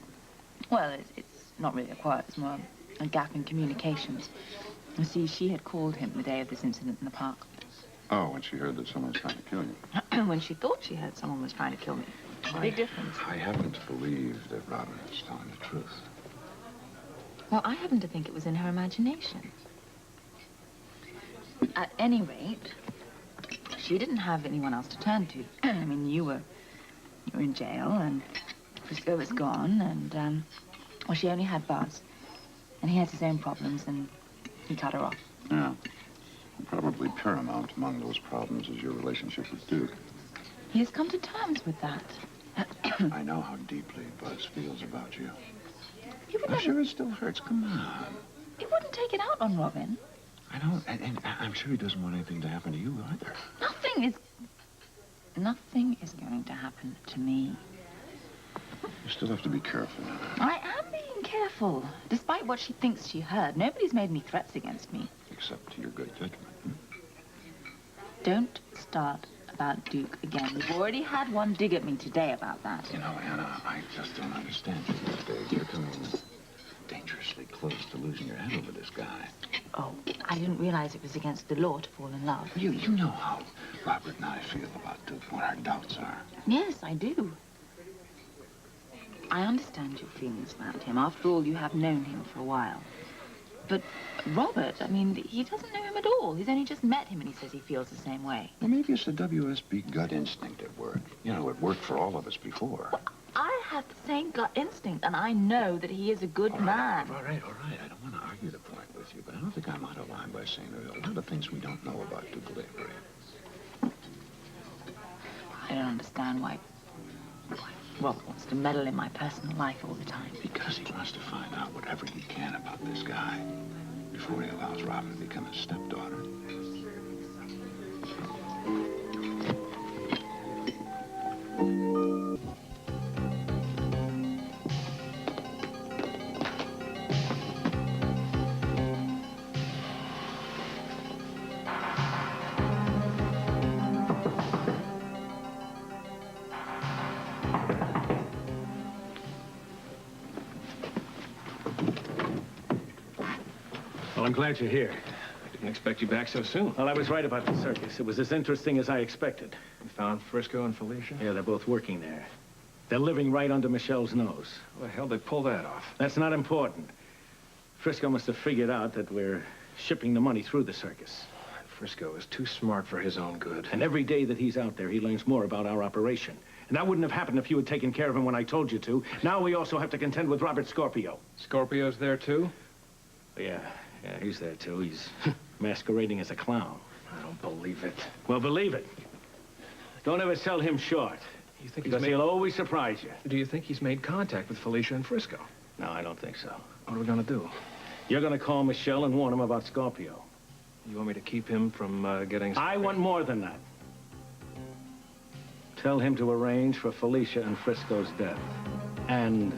Well, it's not really a quarrel. It's more a gap in communications. You see, she had called him the day of this incident in the park. Oh, when she heard that someone was trying to kill you. When she thought she heard someone was trying to kill me. Big difference. I happen to believe that Robin is telling the truth. Well, I happen to think it was in her imagination. At any rate, she didn't have anyone else to turn to. I mean, you were in jail, and Frisco was gone, and, well, she only had Buzz. And he has his own problems, and he cut her off. Yeah. Probably paramount among those problems is your relationship with Duke. He has come to terms with that. I know how deeply Buzz feels about you. I'm sure it still hurts. Come on. He wouldn't take it out on Robin. I don't, and I'm sure he doesn't want anything to happen to you either. Nothing is going to happen to me. You still have to be careful. I am being careful. Despite what she thinks she heard, nobody's made any threats against me. Except to your good judgment. Don't start about Duke again. You've already had one dig at me today about that. You know, Anna, I just don't understand you these days. You're coming dangerously close to losing your head over this guy. Oh, I didn't realize it was against the law to fall in love. You know how Robert and I feel about Duke, what our doubts are. Yes, I do. I understand your feelings about him. After all, you have known him for a while. But Robert, I mean, he doesn't know him at all. He's only just met him and he says he feels the same way. Well, maybe it's the WSB gut instinct at work. You know, it worked for all of us before. Well, I have the same gut instinct, and I know that he is a good man. All right. I don't want to argue the point with you, but I don't think I'm out of line by saying there are a lot of things we don't know about Duke Lavery. I don't understand why Robert wants to meddle in my personal life all the time. Because he wants to find out whatever he can about this guy before he allows Robin to become his stepdaughter. Well, I'm glad you're here. I didn't expect you back so soon. Well, I was right about the circus. It was as interesting as I expected. You found Frisco and Felicia? Yeah, they're both working there. They're living right under Michelle's nose. How the hell did they pull that off? That's not important. Frisco must have figured out that we're shipping the money through the circus. Frisco is too smart for his own good. And every day that he's out there, he learns more about our operation. And that wouldn't have happened if you had taken care of him when I told you to. Now we also have to contend with Robert Scorpio. Scorpio's there, too? Yeah, he's there, too. He's masquerading as a clown. I don't believe it. Well, believe it. Don't ever sell him short. You think because he'll always surprise you. Do you think he's made contact with Felicia and Frisco? No, I don't think so. What are we going to do? You're going to call Michelle and warn him about Scorpio. You want me to keep him from getting... I want more than that. Tell him to arrange for Felicia and Frisco's death. And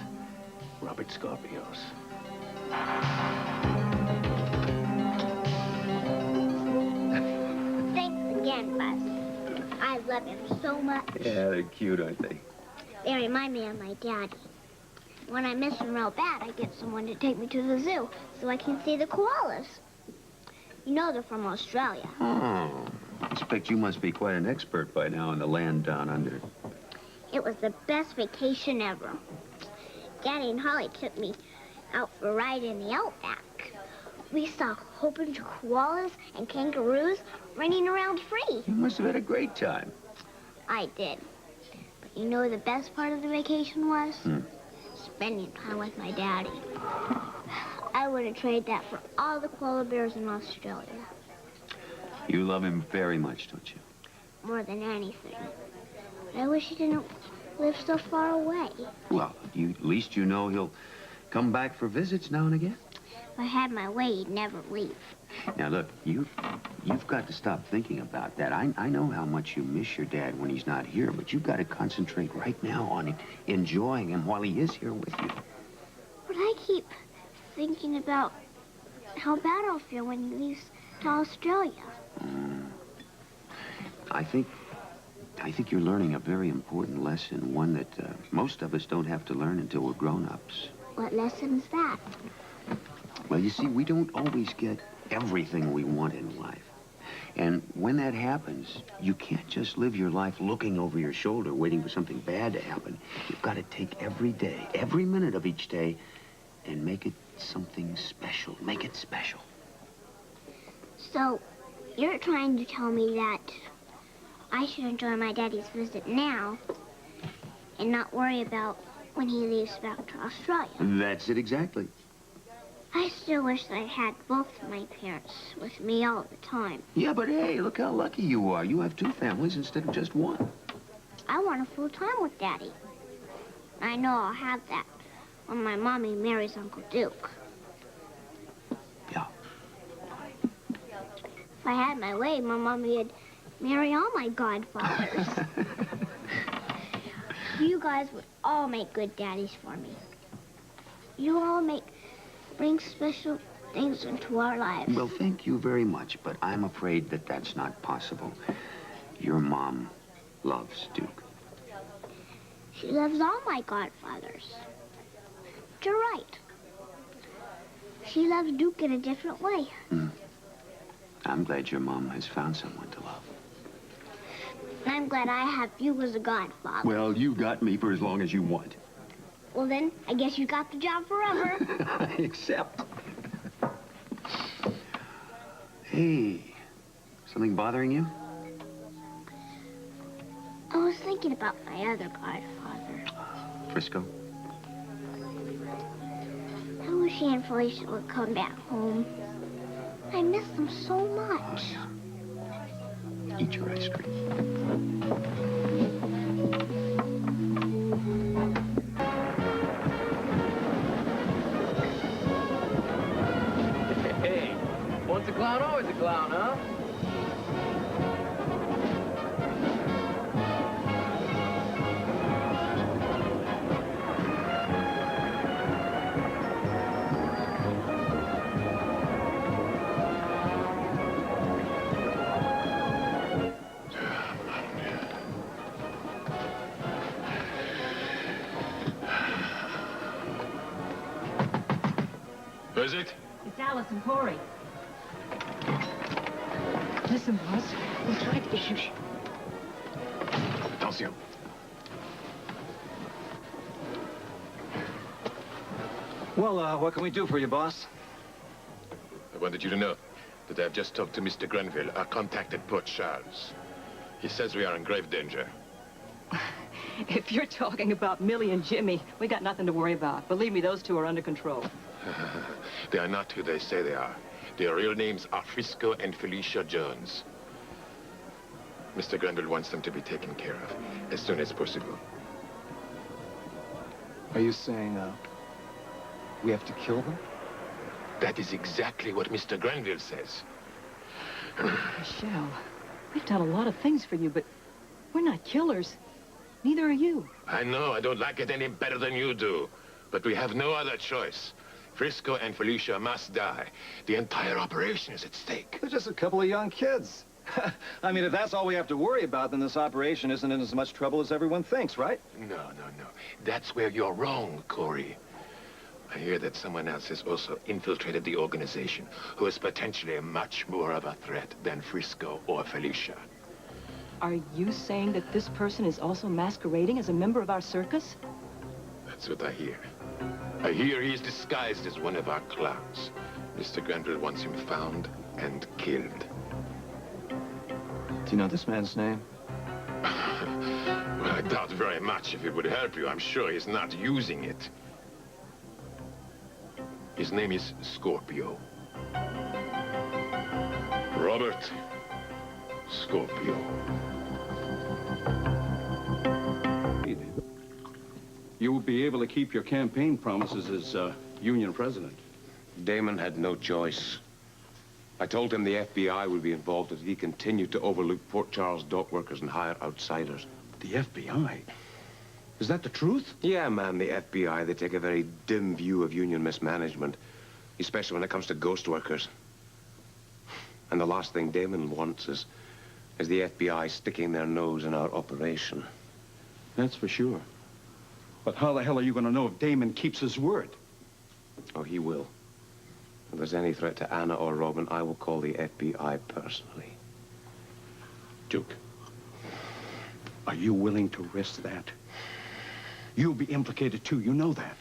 Robert Scorpio's. Thanks again, Buzz. I love him so much. Yeah, they're cute, aren't they? They remind me of my daddy. When I miss them real bad, I get someone to take me to the zoo so I can see the koalas. You know they're from Australia. Oh, I expect you must be quite an expert by now in the land down under. It was the best vacation ever. Daddy and Holly took me out for a ride in the outback. We saw a whole bunch of koalas and kangaroos running around free. You must have had a great time. I did. But you know what the best part of the vacation was? Spending time with my daddy. I wouldn't trade that for all the koala bears in Australia. You love him very much, don't you? More than anything. But I wish he didn't live so far away. Well, at least you know he'll come back for visits now and again. If I had my way, he'd never leave. Now, look, you've got to stop thinking about that. I know how much you miss your dad when he's not here, but you've got to concentrate right now on enjoying him while he is here with you. But I keep thinking about how bad I'll feel when he leaves to Australia. I think you're learning a very important lesson, one that most of us don't have to learn until we're grown-ups. What lesson is that? Well, you see, we don't always get everything we want in life. And when that happens, you can't just live your life looking over your shoulder, waiting for something bad to happen. You've got to take every day, every minute of each day, and make it something special. Make it special. So, you're trying to tell me that I should enjoy my daddy's visit now and not worry about when he leaves back to Australia. That's it exactly. I still wish I had both of my parents with me all the time. Yeah, but hey, look how lucky you are. You have two families instead of just one. I want a full time with Daddy. I know I'll have that when my mommy marries Uncle Duke. Yeah. If I had my way, my mommy would marry all my godfathers. You guys would all make good daddies for me. You all bring special things into our lives. Well, thank you very much, but I'm afraid that that's not possible. Your mom loves Duke. She loves all my godfathers. You're right. She loves Duke in a different way. I'm glad your mom has found someone to love. I'm glad I have you as a godfather. Well, you got me for as long as you want. Well, then, I guess you got the job forever. I accept. Hey, something bothering you? I was thinking about my other godfather. Frisco? I wish he and Felicia would come back home. I miss them so much. Oh, yeah. Eat your ice cream. Hey, once a clown, always a clown, huh? Who is it? It's Alice and Corey. Listen, boss, we tried to get you... Attention. Well, what can we do for you, boss? I wanted you to know that I've just talked to Mr. Grenville, our contact at Port Charles. He says we are in grave danger. If you're talking about Millie and Jimmy, we got nothing to worry about. Believe me, those two are under control. They are not who they say they are. Their real names are Frisco and Felicia Jones. Mr. Grenville wants them to be taken care of as soon as possible. Are you saying, we have to kill them? That is exactly what Mr. Grenville says. Michelle, we've done a lot of things for you, but we're not killers. Neither are you. I know I don't like it any better than you do, but we have no other choice. Frisco and Felicia must die. The entire operation is at stake. They're just a couple of young kids. I mean, if that's all we have to worry about, then this operation isn't in as much trouble as everyone thinks, right? No. That's where you're wrong, Corey. I hear that someone else has also infiltrated the organization, who is potentially much more of a threat than Frisco or Felicia. Are you saying that this person is also masquerading as a member of our circus? That's what I hear. I hear he's disguised as one of our clowns. Mr. Grenville wants him found and killed. Do you know this man's name? Well, I doubt very much if it would help you. I'm sure he's not using it. His name is Scorpio. Robert Scorpio. You will be able to keep your campaign promises as union president. Damon had no choice. I told him the FBI would be involved if he continued to overlook Port Charles dock workers and hire outsiders. The FBI? Is that the truth? Yeah, man, the FBI, they take a very dim view of union mismanagement, especially when it comes to ghost workers. And the last thing Damon wants is the FBI sticking their nose in our operation. That's for sure. But how the hell are you going to know if Damon keeps his word? Oh, he will. If there's any threat to Anna or Robin, I will call the FBI personally. Duke, are you willing to risk that? You'll be implicated too, you know that.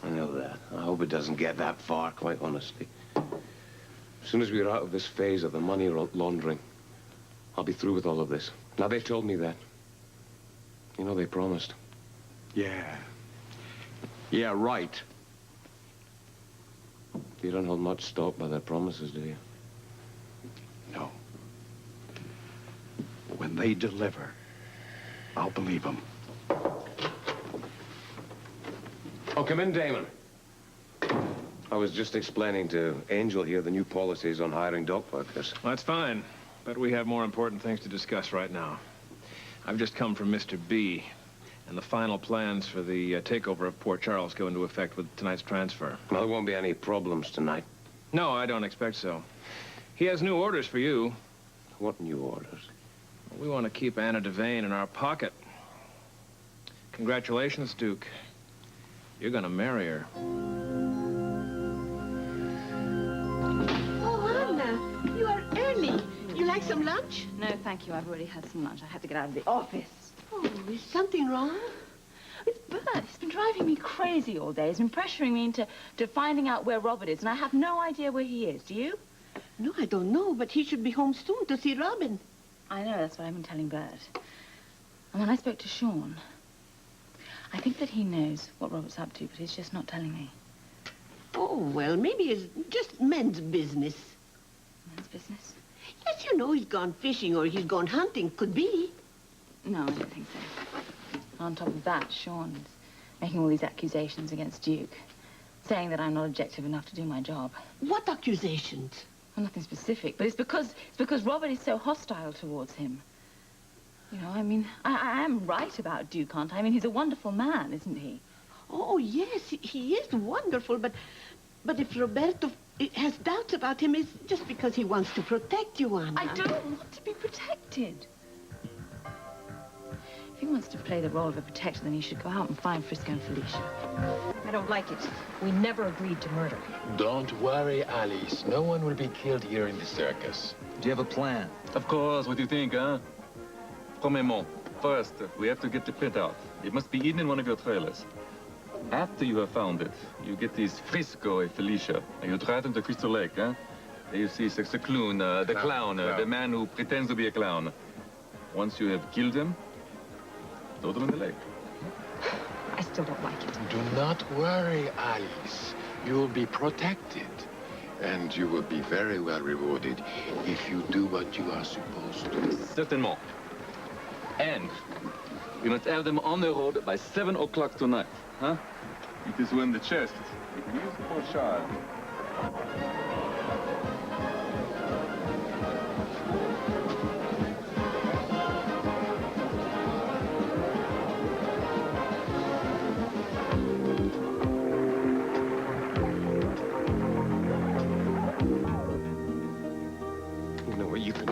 I know that. I hope it doesn't get that far, quite honestly. As soon as we're out of this phase of the money laundering, I'll be through with all of this. Now, they've told me that. You know, they promised. Yeah. Yeah, right. You don't hold much stock by their promises, do you? No. When they deliver, I'll believe them. Oh, come in, Damon. I was just explaining to Angel here the new policies on hiring dock workers. Well, that's fine, but we have more important things to discuss right now. I've just come from Mr. B, and the final plans for the takeover of Port Charles go into effect with tonight's transfer. Well, there won't be any problems tonight. No, I don't expect so. He has new orders for you. What new orders? We want to keep Anna Devane in our pocket. Congratulations, Duke. You're gonna marry her. Oh, Anna, you are early. You like some lunch? No, thank you. I've already had some lunch. I had to get out of the office. Oh, is something wrong? It's Bert. He's been driving me crazy all day. He's been pressuring me into finding out where Robert is, and I have no idea where he is. Do you? No, I don't know, but he should be home soon to see Robin. I know. That's what I've been telling Bert. And when I spoke to Sean, I think that he knows what Robert's up to, but he's just not telling me. Oh, well, maybe it's just men's business. Men's business? Yes, you know, he's gone fishing or he's gone hunting. Could be. No, I don't think so. On top of that, Sean's making all these accusations against Duke, saying that I'm not objective enough to do my job. What accusations? Well, nothing specific, but it's because Robert is so hostile towards him. You know, I mean, I am right about Duke, aren't I? I mean, he's a wonderful man, isn't he? Oh, yes, he is wonderful, but if Roberto has doubts about him, it's just because he wants to protect you, Anna. I don't want to be protected. If he wants to play the role of a protector, then he should go out and find Frisco and Felicia. I don't like it. We never agreed to murder. Don't worry, Alice. No one will be killed here in the circus. Do you have a plan? Of course. What do you think, huh? Premièrement, first, we have to get the pit out. It must be hidden in one of your trailers. After you have found it, you get these Frisco and Felicia, and you drive them to Crystal Lake, huh? There you see the clown, the clown, the man who pretends to be a clown. Once you have killed them, throw them in the lake. I still don't like it. Do not worry, Alice. You will be protected. And you will be very well rewarded if you do what you are supposed to. Certainement. And we must have them on the road by 7 o'clock tonight, huh? It is when the chest is used for child.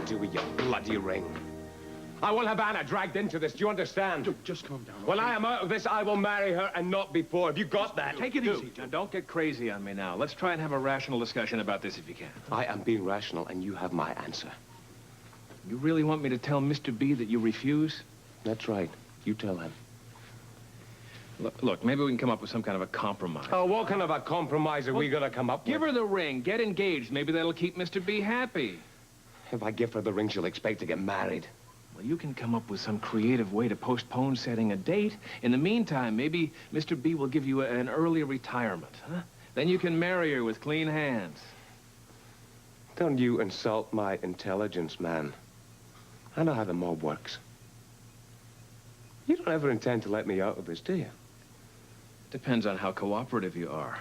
do with your bloody ring. I will have Anna dragged into this, do you understand? Duke, just calm down. When I am out of this, I will marry her and not before. Have you got that? Take it easy. Now, don't get crazy on me now. Let's try and have a rational discussion about this if you can. I am being rational, and you have my answer. You really want me to tell Mr. B that you refuse? That's right. You tell him. Look, maybe we can come up with some kind of a compromise. Oh, what kind of a compromise are we going to come up with? Give her the ring. Get engaged. Maybe that'll keep Mr. B happy. If I give her the ring, she'll expect to get married. Well, you can come up with some creative way to postpone setting a date. In the meantime, maybe Mr. B will give you an early retirement, huh? Then you can marry her with clean hands. Don't you insult my intelligence, man. I know how the mob works. You don't ever intend to let me out of this, do you? Depends on how cooperative you are.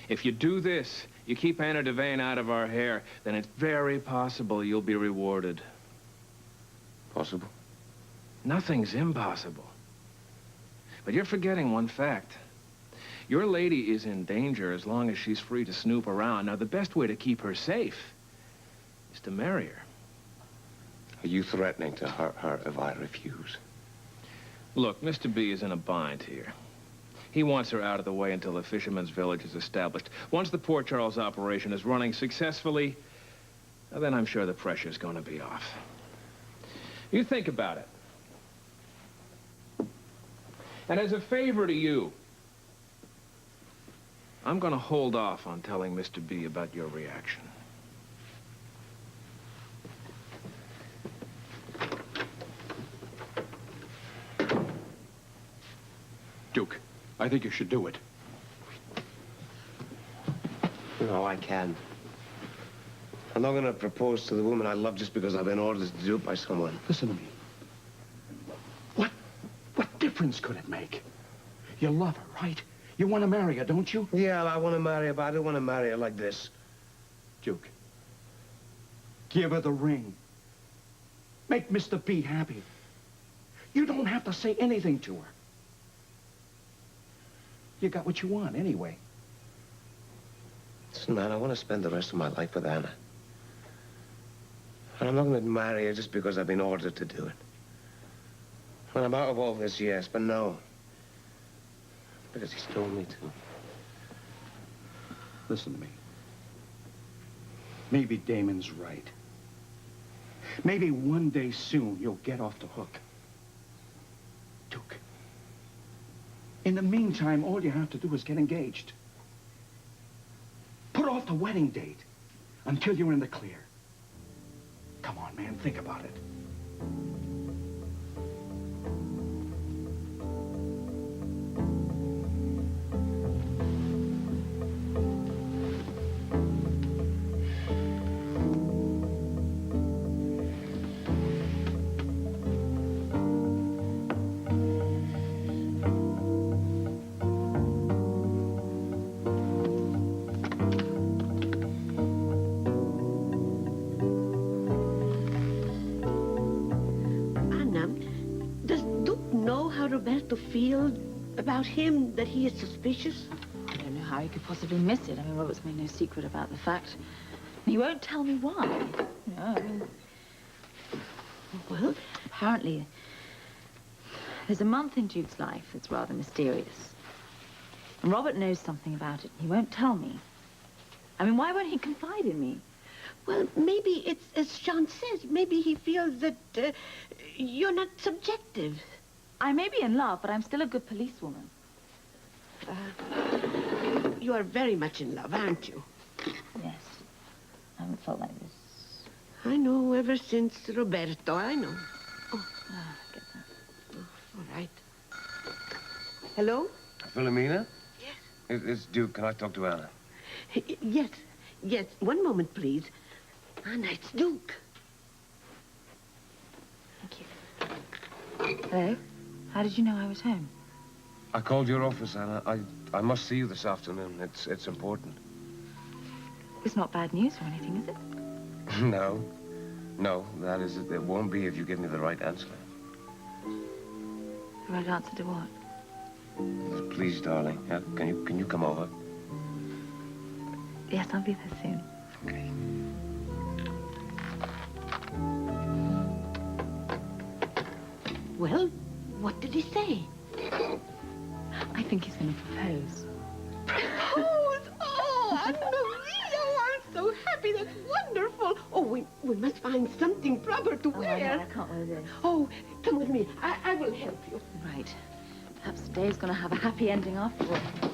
If you do this, you keep Anna Devane out of our hair, then it's very possible you'll be rewarded. Possible? Nothing's impossible. But you're forgetting one fact. Your lady is in danger as long as she's free to snoop around. Now, the best way to keep her safe is to marry her. Are you threatening to hurt her if I refuse? Look, Mr. B is in a bind here. He wants her out of the way until the fisherman's village is established. Once the Port Charles operation is running successfully, then I'm sure the pressure's going to be off. You think about it. And as a favor to you, I'm going to hold off on telling Mr. B about your reaction. Duke, I think you should do it. No, I can't. I'm not going to propose to the woman I love just because I've been ordered to do it by someone. Listen to me. What difference could it make? You love her, right? You want to marry her, don't you? Yeah, I want to marry her, but I don't want to marry her like this. Duke, give her the ring. Make Mr. B happy. You don't have to say anything to her. You got what you want, anyway. Listen, man, I want to spend the rest of my life with Anna. And I'm not going to marry her just because I've been ordered to do it. When I'm out of all this, yes, but no. Because he's told me to. Listen to me. Maybe Damon's right. Maybe one day soon you'll get off the hook. Duke. In the meantime, all you have to do is get engaged. Put off the wedding date until you're in the clear. Come on, man, think about it. Roberto feel about him, that he is suspicious? I don't know how he could possibly miss it. I mean, Robert's made no secret about the fact. And he won't tell me why. You know, I mean... Well, apparently, there's a month in Duke's life that's rather mysterious. And Robert knows something about it. He won't tell me. I mean, why won't he confide in me? Well, maybe it's as Sean says. Maybe he feels that you're not subjective. I may be in love, but I'm still a good policewoman. You are very much in love, aren't you? Yes. I haven't felt like this. I know, ever since Roberto, I know. Oh, get that. Oh, all right. Hello? Philomena? Yes. It's Duke. Can I talk to Anna? Yes, yes. One moment, please. Anna, it's Duke. Thank you. Hello? How did you know I was home? I called your office, Anna. I must see you this afternoon. It's important. It's not bad news or anything, is it? No. No, that is it. It won't be if you give me the right answer. The right answer to what? Please, darling. Can you come over? Yes, I'll be there soon. Okay. Well, what did he say? I think he's going to propose. Propose? Oh, Anna Maria, I'm so happy. That's wonderful. Oh, we must find something proper to wear. I can't wear this. Oh, come with me. I will help you. Right. Perhaps the day's going to have a happy ending after all.